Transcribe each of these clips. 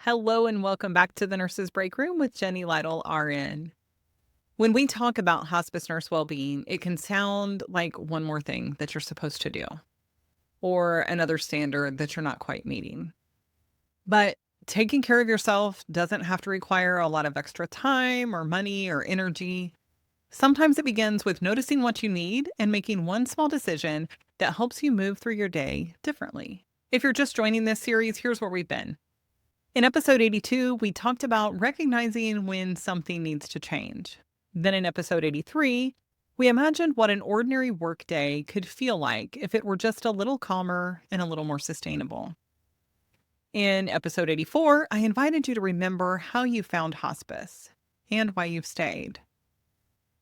Hello and welcome back to the Nurses Breakroom with Jenny Lytle, RN. When we talk about hospice nurse well-being, it can sound like one more thing that you're supposed to do or another standard that you're not quite meeting. But taking care of yourself doesn't have to require a lot of extra time or money or energy. Sometimes it begins with noticing what you need and making one small decision that helps you move through your day differently. If you're just joining this series, here's where we've been. In episode 82, we talked about recognizing when something needs to change. Then in episode 83, we imagined what an ordinary workday could feel like if it were just a little calmer and a little more sustainable. In episode 84, I invited you to remember how you found hospice and why you've stayed.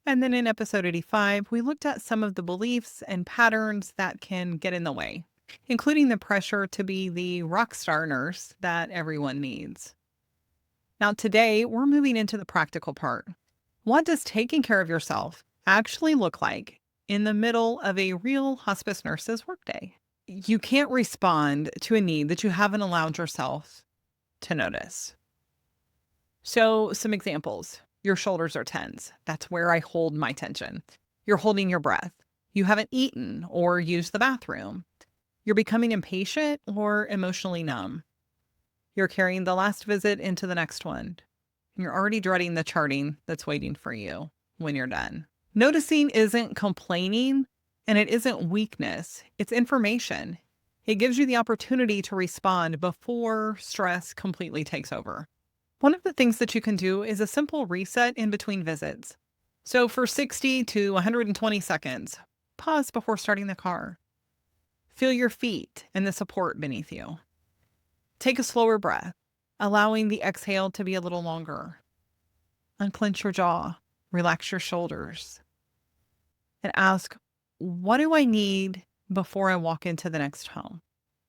And then in episode 85, we looked at some of the beliefs and patterns that can get in the way, including the pressure to be the rock star nurse that everyone needs. Now, today, we're moving into the practical part. What does taking care of yourself actually look like in the middle of a real hospice nurse's workday? You can't respond to a need that you haven't allowed yourself to notice. So, some examples. Your shoulders are tense. That's where I hold my tension. You're holding your breath. You haven't eaten or used the bathroom. You're becoming impatient or emotionally numb. You're carrying the last visit into the next one. You're already dreading the charting that's waiting for you when you're done. Noticing isn't complaining and it isn't weakness. It's information. It gives you the opportunity to respond before stress completely takes over. One of the things that you can do is a simple reset in between visits. So for 60 to 120 seconds, pause before starting the car. Feel your feet and the support beneath you. Take a slower breath, allowing the exhale to be a little longer. Unclench your jaw, relax your shoulders, and ask, what do I need before I walk into the next home?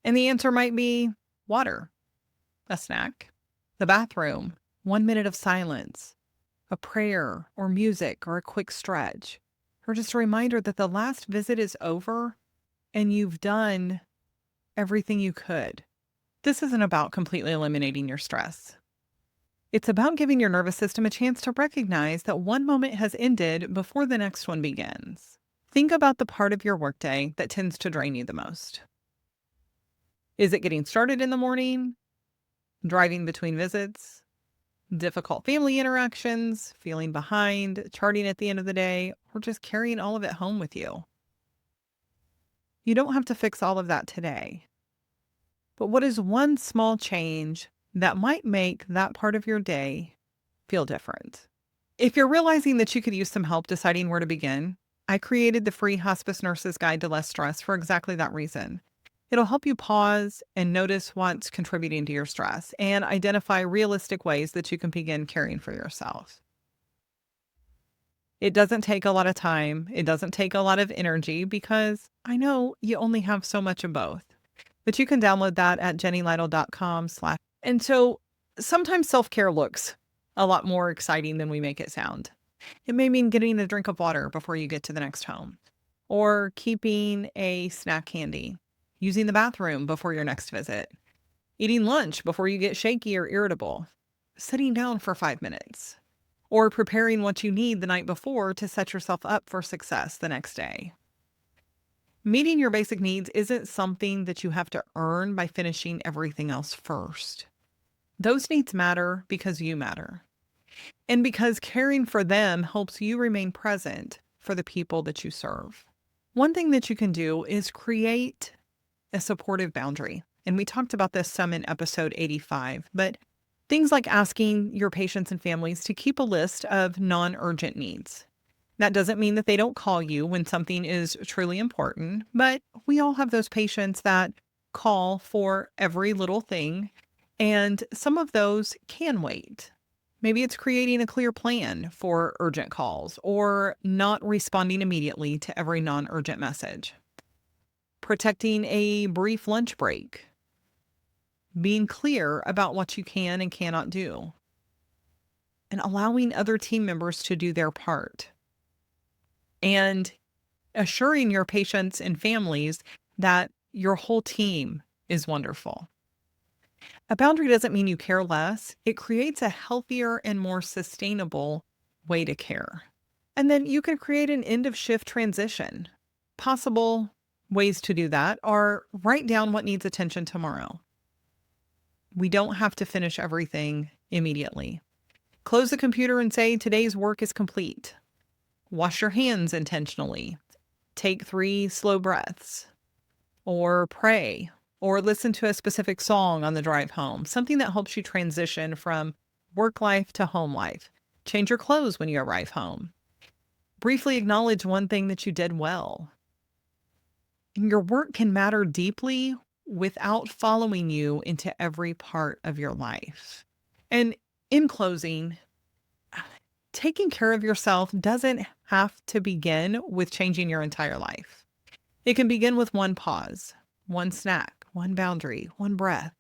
And the answer might be water, a snack, the bathroom, 1 minute of silence, a prayer or music or a quick stretch, or just a reminder that the last visit is over and you've done everything you could. This isn't about completely eliminating your stress. It's about giving your nervous system a chance to recognize that one moment has ended before the next one begins. Think about the part of your workday that tends to drain you the most. Is it getting started in the morning? Driving between visits? Difficult family interactions? Feeling behind? Charting at the end of the day? Or just carrying all of it home with you? You don't have to fix all of that today. But what is one small change that might make that part of your day feel different? If you're realizing that you could use some help deciding where to begin, I created the free Hospice Nurses Guide to Less Stress for exactly that reason. It'll help you pause and notice what's contributing to your stress and identify realistic ways that you can begin caring for yourself. It doesn't take a lot of time. It doesn't take a lot of energy because I know you only have so much of both. But you can download that at jennylytle.com/. And so sometimes self-care looks a lot more exciting than we make it sound. It may mean getting a drink of water before you get to the next home, or keeping a snack handy, using the bathroom before your next visit, eating lunch before you get shaky or irritable, sitting down for 5 minutes, or preparing what you need the night before to set yourself up for success the next day. Meeting your basic needs isn't something that you have to earn by finishing everything else first. Those needs matter because you matter. And because caring for them helps you remain present for the people that you serve. One thing that you can do is create a supportive boundary. And we talked about this some in episode 85, but things like asking your patients and families to keep a list of non-urgent needs. That doesn't mean that they don't call you when something is truly important, but we all have those patients that call for every little thing, and some of those can wait. Maybe it's creating a clear plan for urgent calls or not responding immediately to every non-urgent message. Protecting a brief lunch break. Being clear about what you can and cannot do. And allowing other team members to do their part. And assuring your patients and families that your whole team is wonderful. A boundary doesn't mean you care less. It creates a healthier and more sustainable way to care. And then you can create an end of shift transition. Possible ways to do that are write down what needs attention tomorrow. We don't have to finish everything immediately. Close the computer and say, today's work is complete. Wash your hands intentionally. Take 3 slow breaths. Or pray. Or listen to a specific song on the drive home. Something that helps you transition from work life to home life. Change your clothes when you arrive home. Briefly acknowledge one thing that you did well. Your work can matter deeply without following you into every part of your life. And in closing, taking care of yourself doesn't have to begin with changing your entire life. It can begin with one pause, one snack, one boundary, one breath,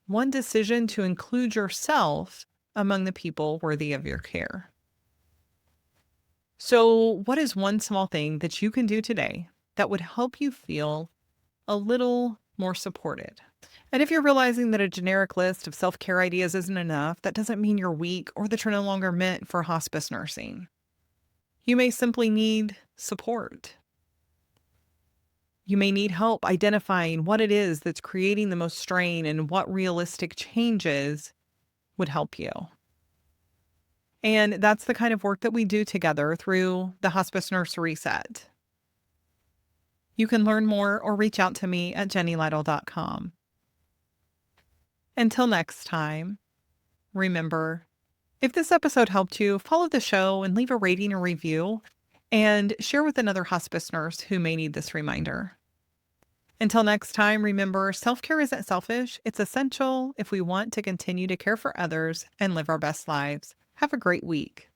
one decision to include yourself among the people worthy of your care. So, what is one small thing that you can do today that would help you feel a little more supported? And if you're realizing that a generic list of self-care ideas isn't enough, that doesn't mean you're weak or that you're no longer meant for hospice nursing. You may simply need support. You may need help identifying what it is that's creating the most strain and what realistic changes would help you. And that's the kind of work that we do together through the Hospice Nurse Reset. You can learn more or reach out to me at jennylytle.com. Until next time, remember, if this episode helped you, follow the show and leave a rating or review, and share with another hospice nurse who may need this reminder. Until next time, remember, self-care isn't selfish. It's essential if we want to continue to care for others and live our best lives. Have a great week.